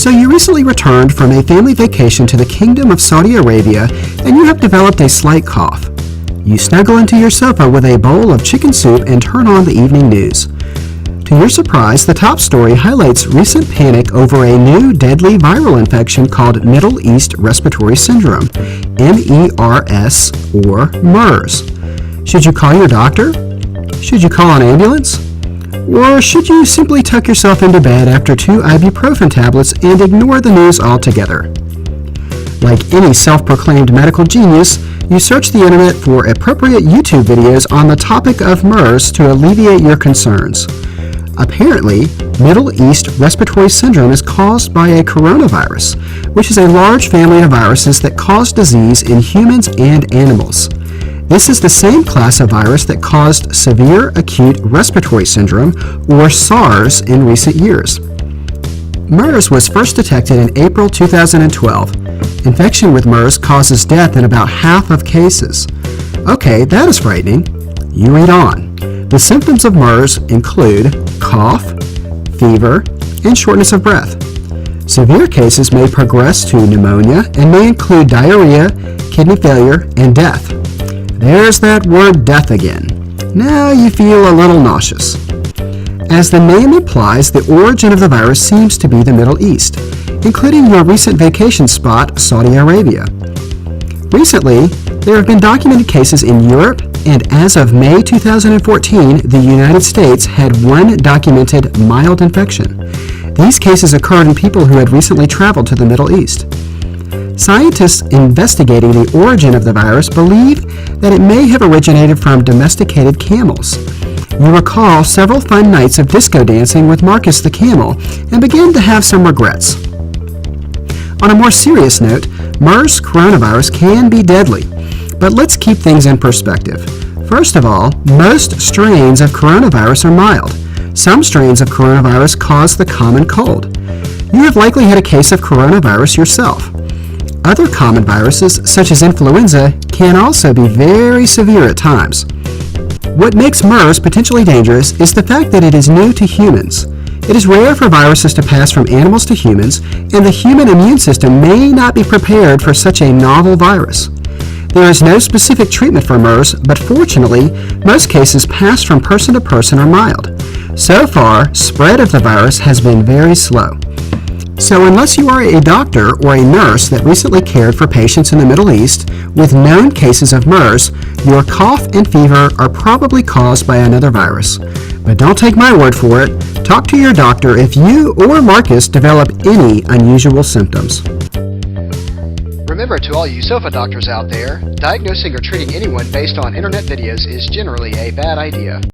So you recently returned from a family vacation to the Kingdom of Saudi Arabia and you have developed a slight cough. You snuggle into your sofa with a bowl of chicken soup and turn on the evening news. To your surprise, the top story highlights recent panic over a new deadly viral infection called Middle East Respiratory Syndrome, MERS or MERS. Should you call your doctor? Should you call an ambulance? Or should you simply tuck yourself into bed after 2 ibuprofen tablets and ignore the news altogether? Like any self-proclaimed medical genius, you search the internet for appropriate YouTube videos on the topic of MERS to alleviate your concerns. Apparently, Middle East Respiratory Syndrome is caused by a coronavirus, which is a large family of viruses that cause disease in humans and animals. This is the same class of virus that caused severe acute respiratory syndrome, or SARS, in recent years. MERS was first detected in April 2012. Infection with MERS causes death in about half of cases. Okay, that is frightening. You read on. The symptoms of MERS include cough, fever, and shortness of breath. Severe cases may progress to pneumonia and may include diarrhea, kidney failure, and death. There's that word death again. Now you feel a little nauseous. As the name implies, the origin of the virus seems to be the Middle East, including your recent vacation spot, Saudi Arabia. Recently, there have been documented cases in Europe, and as of May 2014, the United States had 1 documented mild infection. These cases occurred in people who had recently traveled to the Middle East. Scientists investigating the origin of the virus believe that it may have originated from domesticated camels. You recall several fun nights of disco dancing with Marcus the camel and begin to have some regrets. On a more serious note, MERS coronavirus can be deadly, but let's keep things in perspective. First of all, most strains of coronavirus are mild. Some strains of coronavirus cause the common cold. You have likely had a case of coronavirus yourself. Other common viruses, such as influenza, can also be very severe at times. What makes MERS potentially dangerous is the fact that it is new to humans. It is rare for viruses to pass from animals to humans, and the human immune system may not be prepared for such a novel virus. There is no specific treatment for MERS, but fortunately, most cases pass from person to person are mild. So far, spread of the virus has been very slow. So unless you are a doctor or a nurse that recently cared for patients in the Middle East with known cases of MERS, your cough and fever are probably caused by another virus. But don't take my word for it. Talk to your doctor if you or Marcus develop any unusual symptoms. Remember, to all you sofa doctors out there, diagnosing or treating anyone based on internet videos is generally a bad idea.